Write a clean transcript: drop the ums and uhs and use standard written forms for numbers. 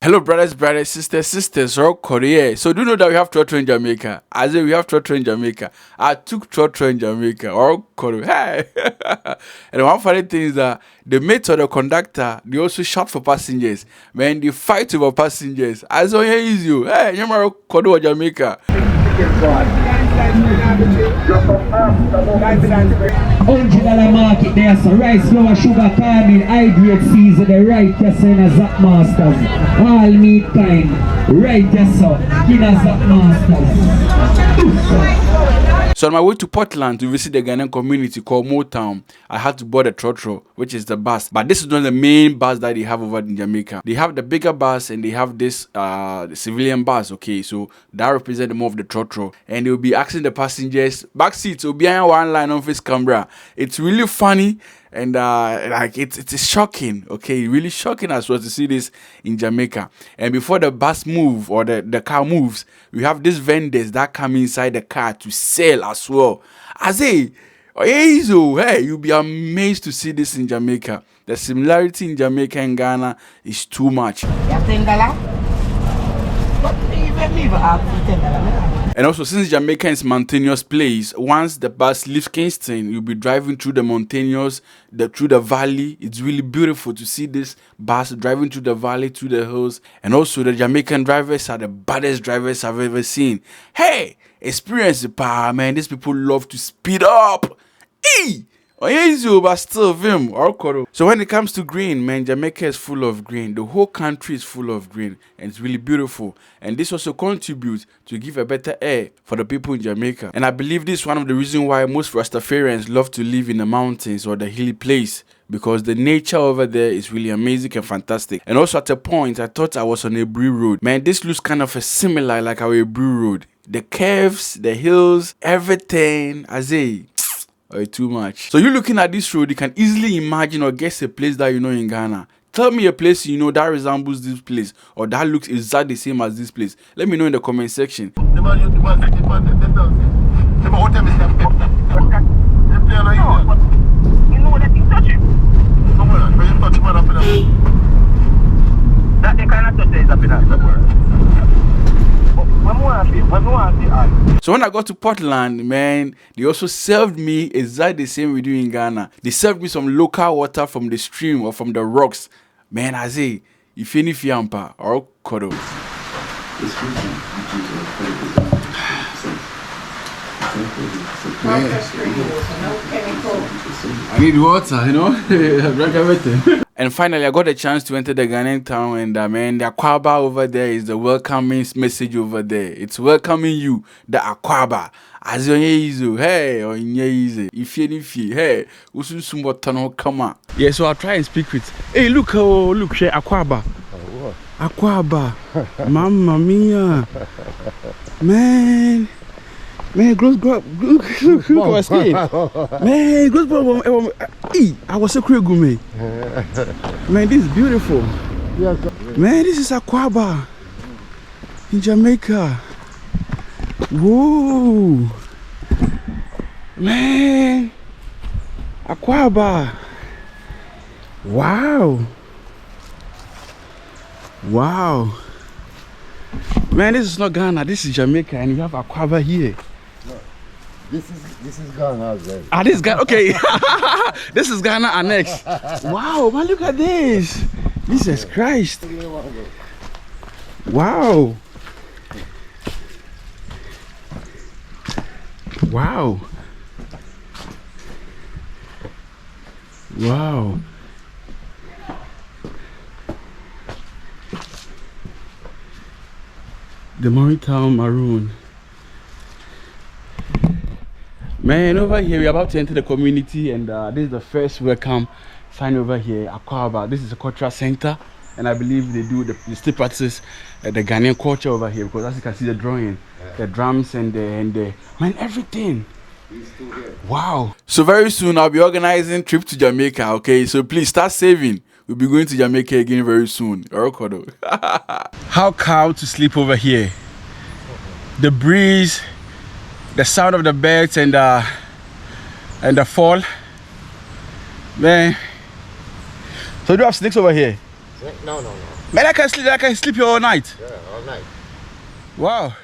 Hello, brothers, sisters, all Korea. So, do you know that we have TROTRO in Jamaica? I say we have TROTRO in Jamaica. I took TROTRO in Jamaica, all Korea. Hey! And one funny thing is that the mate or the conductor, they also shout for passengers. Man, they fight over passengers. I say, here is you. Hey, you're my Korea, Jamaica. $100 market there, so rice, flour, sugar, caramel, hydrate season, the right just in a Zap Masters. All meat kind, right just so, in a Zap Masters. So on my way to Portland to visit the Ghanaian community called Motown, I had to board a TROTRO, which is the bus. But this is not the main bus that they have over in Jamaica. They have the bigger bus and they have this the civilian bus, okay? So that represents more of the TROTRO. And they will be asking the passengers, back seats will be on one line on face camera. It's really funny. And like it's shocking, okay, really shocking as well to see this in Jamaica. And before the bus move or the car moves, we have these vendors that come inside the car to sell as well. I say, hey, you'll be amazed to see this in Jamaica. The similarity in Jamaica and Ghana is too much. And also, since Jamaica is a mountainous place, once the bus leaves Kingston, you'll be driving through the mountainous, through the valley. It's really beautiful to see this bus driving through the valley, through the hills. And also, the Jamaican drivers are the baddest drivers I've ever seen. Hey, experience the power, man. These people love to speed up. Hey! But still vim or so when it comes to green, man, Jamaica is full of green. The whole country is full of green, and it's really beautiful. And this also contributes to give a better air for the people in Jamaica. And I believe this is one of the reasons why most Rastafarians love to live in the mountains or the hilly place, because the nature over there is really amazing and fantastic. And also at a point, I thought I was on a Brew Road. Man, this looks kind of similar like our Brew Road. The curves, the hills, everything, I say, too much. So you looking at this road, you can easily imagine or guess a place that you know in Ghana. Tell me a place you know that resembles this place or that looks exactly the same as this place. Let me know in the comment section. So when I got to Portland, man, they also served me exactly the same we do in Ghana. They served me some local water from the stream or from the rocks. Man, I say, if any fiampa or kodo. I need water, you know. I drank everything. And finally, I got a chance to enter the Ghanaian town, and man, the Akwaba over there is the welcoming message over there. It's welcoming you, the Akwaba. As you easy, hey, or easy. If you, hey, come on. Yeah, so I'll try and speak with. Hey, look, share Akwaba. Akwaba, Mamma Mia, man. Man, gross, man, I was so crazy, man. Man, this is beautiful. Man, this is Akwaba in Jamaica. Whoa, man, Akwaba. Wow, man, this is not Ghana. This is Jamaica, and you have Akwaba here. This is Ghana as well. Ah, this is Ghana. Okay. This is Ghana annex. Wow, man, look at this. Jesus Christ. Wow. Wow. Wow. The Maritime Maroon. Man, over here we're about to enter the community, and this is the first welcome sign over here, Akwaba. This is a cultural center, and I believe they still practice the Ghanaian culture over here, because as you can see the drawing, the drums and the man, everything. Wow. So very soon I'll be organizing trip to Jamaica, okay? So please start saving. We'll be going to Jamaica again very soon. How cow to sleep over here. The breeze, the sound of the birds and the fall. Man. So do you have snakes over here? No. Man, I can sleep here all night. Yeah, all night. Wow.